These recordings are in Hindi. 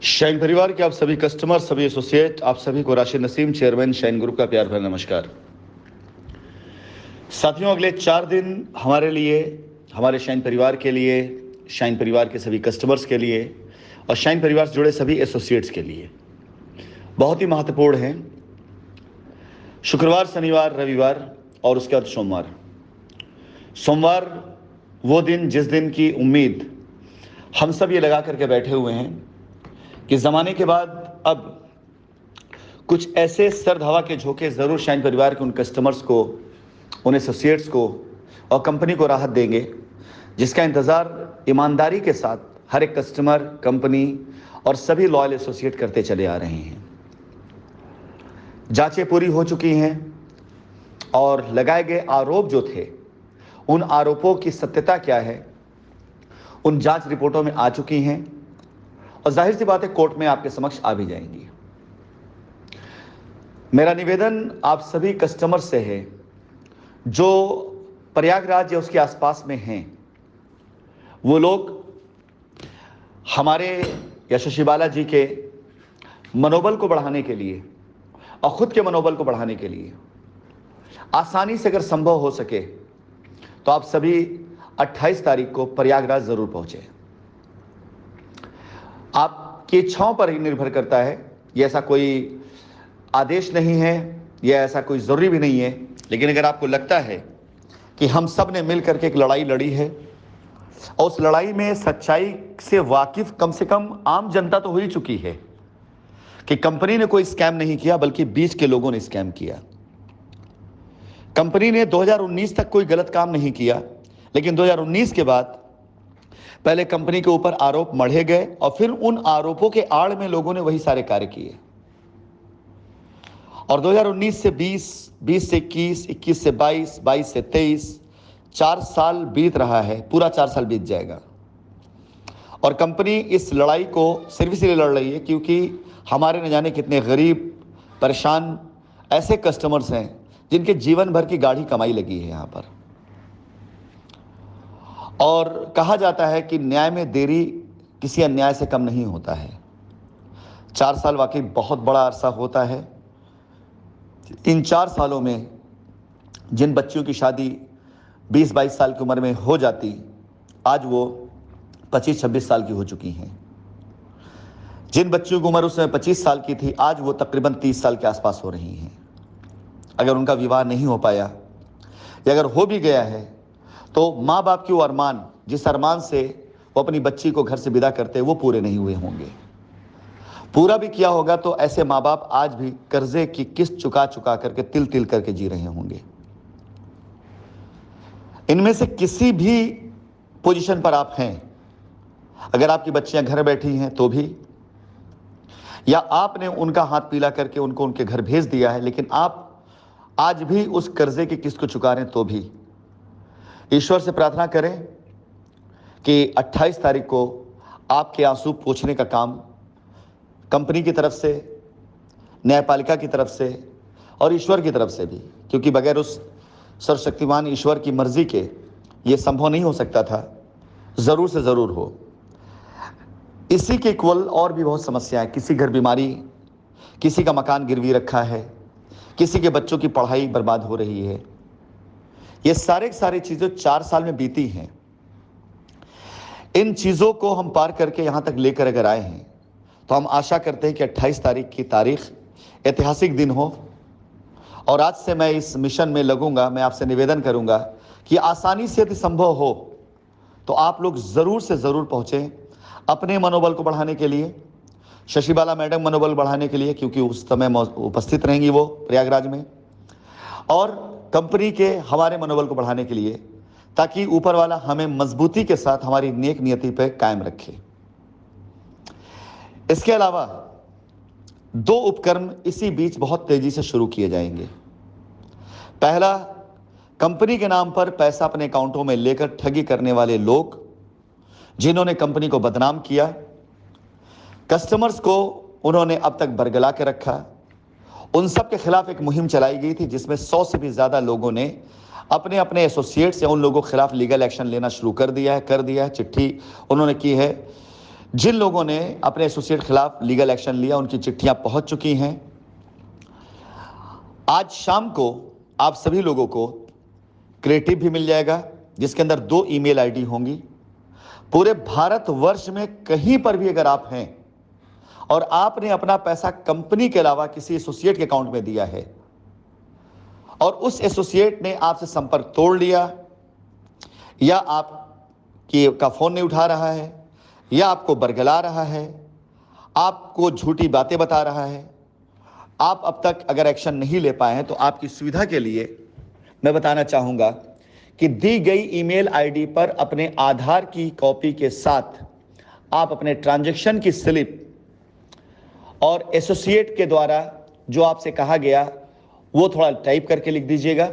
शाइन परिवार के आप सभी कस्टमर, सभी एसोसिएट, आप सभी को Rashid Naseem, chairman shine group का प्यार भरा नमस्कार। साथियों, अगले 4 दिन हमारे लिए, हमारे शाइन परिवार के लिए, शाइन परिवार के सभी कस्टमर्स के लिए और शाइन परिवार से जुड़े सभी एसोसिएट्स के लिए बहुत ही महत्वपूर्ण हैं। शुक्रवार, शनिवार, रविवार और उसके बाद सोमवार। सोमवार वो दिन जिस दिन की उम्मीद हम सब ये लगा करके बैठे हुए हैं कि ज़माने के बाद अब कुछ ऐसे सर्द हवा के झोंके ज़रूर शाइन परिवार के उन कस्टमर्स को, उन एसोसिएट्स को और कंपनी को राहत देंगे, जिसका इंतज़ार ईमानदारी के साथ हर एक कस्टमर, कंपनी और सभी लॉयल एसोसिएट करते चले आ रहे हैं। जांचें पूरी हो चुकी हैं और लगाए गए आरोप जो थे, उन आरोपों की सत्यता क्या है, उन जांच रिपोर्टों में आ चुकी हैं और जाहिर सी बात है कोर्ट में आपके समक्ष आ भी जाएंगी। मेरा निवेदन आप सभी कस्टमर से है जो प्रयागराज या उसके आसपास में हैं, वो लोग हमारे यशस्वी बालाजी के मनोबल को बढ़ाने के लिए और खुद के मनोबल को बढ़ाने के लिए आसानी से अगर संभव हो सके तो आप सभी 28 तारीख को प्रयागराज जरूर पहुंचे। आपकी इच्छाओं पर ही निर्भर करता है, ये ऐसा कोई आदेश नहीं है, यह ऐसा कोई ज़रूरी भी नहीं है, लेकिन अगर आपको लगता है कि हम सब ने मिल करके एक लड़ाई लड़ी है और उस लड़ाई में सच्चाई से वाकिफ कम से कम आम जनता तो हो ही चुकी है कि कंपनी ने कोई स्कैम नहीं किया बल्कि बीच के लोगों ने स्कैम किया। कंपनी ने 2019 तक कोई गलत काम नहीं किया, लेकिन 2019 के बाद पहले कंपनी के ऊपर आरोप मढ़े गए और फिर उन आरोपों के आड़ में लोगों ने वही सारे कार्य किए और 2019 से 20, 20 से 21, 21 से 22, 22 से 23, 4 साल बीत रहा है, पूरा 4 साल बीत जाएगा और कंपनी इस लड़ाई को सिर्फ इसलिए लड़ रही है क्योंकि हमारे न जाने कितने गरीब, परेशान ऐसे कस्टमर्स हैं जिनके जीवन भर की गाढ़ी कमाई लगी है यहाँ पर। और कहा जाता है कि न्याय में देरी किसी अन्याय से कम नहीं होता है। 4 साल वाकई बहुत बड़ा अरसा होता है। इन 4 सालों में जिन बच्चियों की शादी 20-22 साल की उम्र में हो जाती, आज वो 25-26 साल की हो चुकी हैं। जिन बच्चियों की उम्र उस समय 25 साल की थी, आज वो तकरीबन 30 साल के आसपास हो रही हैं। अगर उनका विवाह नहीं हो पाया या अगर हो भी गया है तो माँ बाप की वो अरमान, जिस अरमान से वो अपनी बच्ची को घर से विदा करते, वो पूरे नहीं हुए होंगे। पूरा भी किया होगा तो ऐसे माँ बाप आज भी कर्जे की किस्त चुका चुका करके तिल तिल करके जी रहे होंगे। इनमें से किसी भी पोजीशन पर आप हैं, अगर आपकी बच्चियां घर बैठी हैं तो भी, या आपने उनका हाथ पीला करके उनको उनके घर भेज दिया है लेकिन आप आज भी उस कर्जे की किस्त को चुका रहे हैं, तो भी ईश्वर से प्रार्थना करें कि 28 तारीख को आपके आंसू पोंछने का काम कंपनी की तरफ से, न्यायपालिका की तरफ से और ईश्वर की तरफ से भी, क्योंकि बगैर उस सर्वशक्तिमान ईश्वर की मर्जी के ये संभव नहीं हो सकता था, ज़रूर से ज़रूर हो। इसी के इक्वल और भी बहुत समस्याएं, किसी घर बीमारी, किसी का मकान गिरवी रखा है, किसी के बच्चों की पढ़ाई बर्बाद हो रही है, ये सारी चीज़ें 4 साल में बीती हैं। इन चीज़ों को हम पार करके यहाँ तक लेकर अगर आए हैं तो हम आशा करते हैं कि 28 तारीख की तारीख ऐतिहासिक दिन हो और आज से मैं इस मिशन में लगूंगा। मैं आपसे निवेदन करूंगा कि आसानी से यदि संभव हो तो आप लोग ज़रूर से ज़रूर पहुँचें अपने मनोबल को बढ़ाने के लिए, शशि बाला मैडम मनोबल बढ़ाने के लिए, क्योंकि उस समय उपस्थित रहेंगी वो प्रयागराज में, और कंपनी के हमारे मनोबल को बढ़ाने के लिए, ताकि ऊपर वाला हमें मजबूती के साथ हमारी नेक नियति पर कायम रखे। इसके अलावा 2 उपक्रम इसी बीच बहुत तेजी से शुरू किए जाएंगे। पहला, कंपनी के नाम पर पैसा अपने अकाउंटों में लेकर ठगी करने वाले लोग जिन्होंने कंपनी को बदनाम किया, कस्टमर्स को उन्होंने अब तक बरगला के रखा, उन सब के खिलाफ एक मुहिम चलाई गई थी जिसमें 100 से भी ज़्यादा लोगों ने अपने अपने एसोसिएट्स या उन लोगों के खिलाफ लीगल एक्शन लेना शुरू कर दिया है। चिट्ठी उन्होंने की है जिन लोगों ने अपने एसोसिएट खिलाफ लीगल एक्शन लिया उनकी चिट्ठियां पहुंच चुकी हैं। आज शाम को आप सभी लोगों को क्रिएटिव भी मिल जाएगा, जिसके अंदर 2 ईमेल आईडी होंगी। पूरे भारतवर्ष में कहीं पर भी अगर आप हैं और आपने अपना पैसा कंपनी के अलावा किसी एसोसिएट के अकाउंट में दिया है और उस एसोसिएट ने आपसे संपर्क तोड़ लिया, या आपकी का फोन नहीं उठा रहा है, या आपको बरगला रहा है, आपको झूठी बातें बता रहा है, आप अब तक अगर एक्शन नहीं ले पाए हैं, तो आपकी सुविधा के लिए मैं बताना चाहूंगा कि दी गई ईमेल आईडी पर अपने आधार की कॉपी के साथ आप अपने ट्रांजैक्शन की स्लिप और एसोसिएट के द्वारा जो आपसे कहा गया वो थोड़ा टाइप करके लिख दीजिएगा,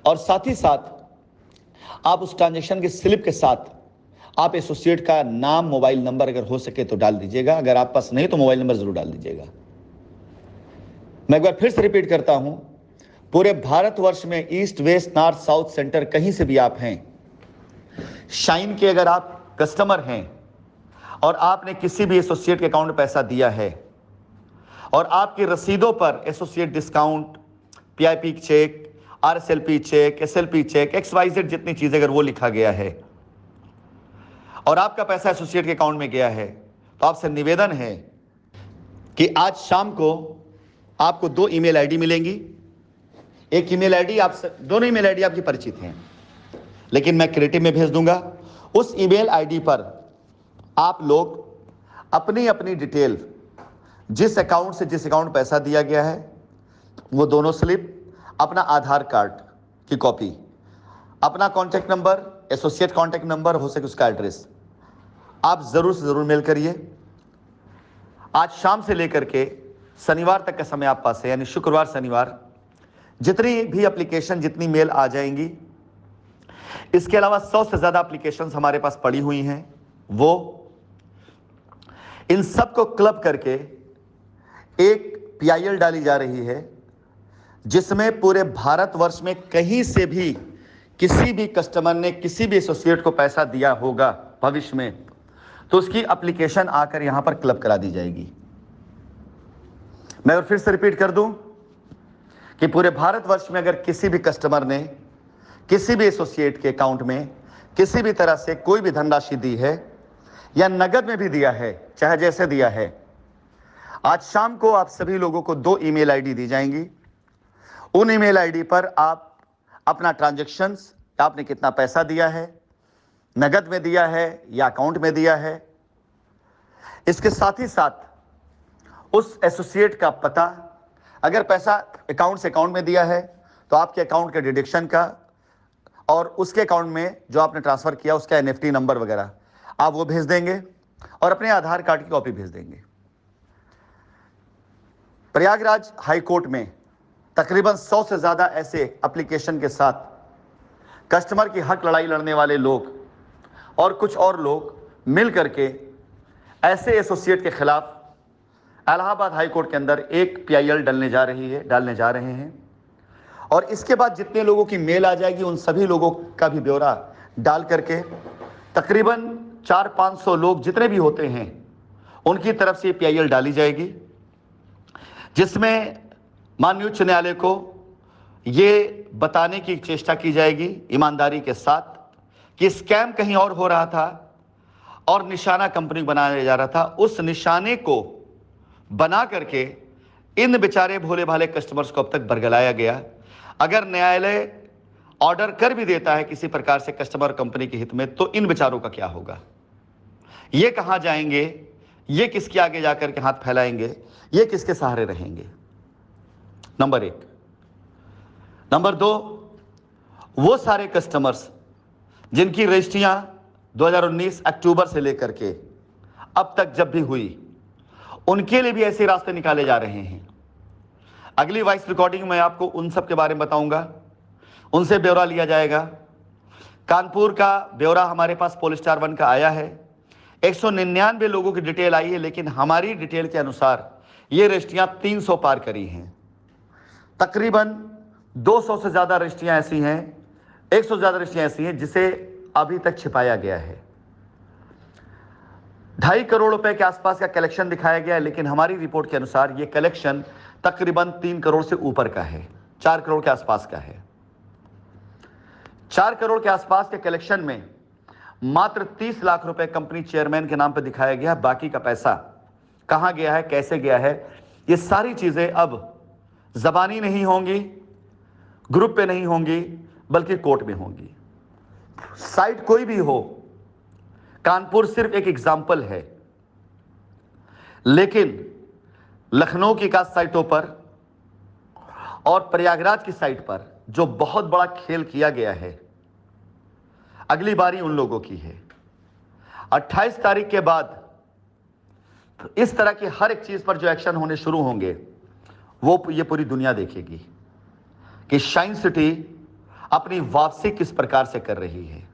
और साथ ही साथ आप उस ट्रांजैक्शन की स्लिप के साथ आप एसोसिएट का नाम, मोबाइल नंबर अगर हो सके तो डाल दीजिएगा। अगर आप पास नहीं तो मोबाइल नंबर जरूर डाल दीजिएगा। मैं एक बार फिर से रिपीट करता हूं, पूरे भारतवर्ष में east, west, north, south, centre कहीं से भी आप हैं, शाइन के अगर आप कस्टमर हैं और आपने किसी भी एसोसिएट के अकाउंट में पैसा दिया है और आपकी रसीदों पर associate discount, PIP check, RSLP check, SLP check, XYZ जितनी चीजें अगर वो लिखा गया है और आपका पैसा एसोसिएट के अकाउंट में गया है, तो आपसे निवेदन है कि आज शाम को आपको 2 ईमेल आईडी मिलेंगी। एक ईमेल आईडी दोनों ईमेल आईडी आपकी परिचित हैं, लेकिन मैं क्रिएटिव में भेज दूंगा। उस ईमेल आईडी पर आप लोग अपनी अपनी डिटेल, जिस अकाउंट से जिस अकाउंट पैसा दिया गया है वो दोनों स्लिप, अपना आधार कार्ड की कॉपी, अपना contact number, associate contact number, हो सके उसका एड्रेस, आप जरूर से जरूर मेल करिए। आज शाम से लेकर के शनिवार तक का समय आप पास है, यानी शुक्रवार, शनिवार, जितनी भी एप्लीकेशन, जितनी मेल आ जाएंगी, इसके अलावा 100 से ज्यादा एप्लीकेशंस हमारे पास पड़ी हुई हैं, वो इन सब को क्लब करके एक PIL डाली जा रही है, जिसमें पूरे भारतवर्ष में कहीं से भी किसी भी कस्टमर ने किसी भी एसोसिएट को पैसा दिया होगा भविष्य में, तो उसकी एप्लीकेशन आकर यहां पर क्लब करा दी जाएगी। मैं और फिर से रिपीट कर दूं कि पूरे भारतवर्ष में अगर किसी भी कस्टमर ने किसी भी एसोसिएट के अकाउंट में किसी भी तरह से कोई भी धनराशि दी है या नगद में भी दिया है, चाहे जैसे दिया है, आज शाम को आप सभी लोगों को 2 ईमेल आईडी दी जाएंगी। उन ईमेल आईडी पर आप अपना ट्रांजैक्शंस, आपने कितना पैसा दिया है, नगद में दिया है या अकाउंट में दिया है, इसके साथ ही साथ उस एसोसिएट का पता, अगर पैसा अकाउंट से अकाउंट में दिया है तो आपके अकाउंट के डिडक्शन का, और उसके अकाउंट में जो आपने ट्रांसफर किया उसका NFT नंबर वगैरह आप वो भेज देंगे, और अपने आधार कार्ड की कॉपी भेज देंगे। प्रयागराज हाई कोर्ट में तकरीबन 100 से ज्यादा ऐसे एप्लीकेशन के साथ कस्टमर की हक लड़ाई लड़ने वाले लोग और कुछ और लोग मिल करके ऐसे एसोसिएट के खिलाफ इलाहाबाद हाई कोर्ट के अंदर एक PIL डालने जा रहे हैं। और इसके बाद जितने लोगों की मेल आ जाएगी उन सभी लोगों का भी ब्यौरा डाल करके तकरीबन 400-500 लोग जितने भी होते हैं उनकी तरफ से PIL डाली जाएगी, जिसमें माननीय उच्च न्यायालय को ये बताने की चेष्टा की जाएगी ईमानदारी के साथ कि स्कैम कहीं और हो रहा था और निशाना कंपनी बनाया जा रहा था। उस निशाने को बना करके इन बेचारे भोले भाले कस्टमर्स को अब तक बरगलाया गया। अगर न्यायालय ऑर्डर कर भी देता है किसी प्रकार से कस्टमर कंपनी के हित में, तो इन बेचारों का क्या होगा? ये कहां जाएंगे? ये किसके आगे जाकर के हाथ फैलाएंगे? ये किसके सहारे रहेंगे? नंबर 1। नंबर 2, वो सारे कस्टमर्स जिनकी रजिस्ट्रियां 2019 अक्टूबर से लेकर के अब तक जब भी हुई, उनके लिए भी ऐसे रास्ते निकाले जा रहे हैं। अगली वॉइस रिकॉर्डिंग में आपको उन सब के बारे में बताऊंगा, उनसे ब्यौरा लिया जाएगा। कानपुर का ब्यौरा हमारे पास पोलस्टार 1 का आया है, 199 लोगों की डिटेल आई है, लेकिन हमारी डिटेल के अनुसार ये रजिस्ट्रियां 300 पार करी हैं। तकरीबन 200 से ज़्यादा रजिस्ट्रियां ऐसी हैं, 100 से ज़्यादा रजिस्ट्रियां ऐसी हैं जिसे अभी तक छिपाया गया है। 2.5 करोड़ रुपए के आसपास का कलेक्शन दिखाया गया है, लेकिन हमारी रिपोर्ट के अनुसार यह कलेक्शन तकरीबन 3 करोड़ से ऊपर का है, 4 करोड़ के आसपास का है। 4 करोड़ के आसपास के कलेक्शन में मात्र 30 लाख रुपए कंपनी चेयरमैन के नाम पर दिखाया गया। बाकी का पैसा कहां गया है, कैसे गया है, ये सारी चीजें अब जबानी नहीं होंगी, ग्रुप पे नहीं होंगी, बल्कि कोर्ट में होंगी। साइट कोई भी हो, कानपुर सिर्फ एक एग्जाम्पल है, लेकिन लखनऊ की एकाध साइटों पर और प्रयागराज की साइट पर जो बहुत बड़ा खेल किया गया है, अगली बारी उन लोगों की है। 28 तारीख के बाद इस तरह की हर एक चीज पर जो एक्शन होने शुरू होंगे, वो ये पूरी दुनिया देखेगी कि शाइन सिटी अपनी वापसी किस प्रकार से कर रही है।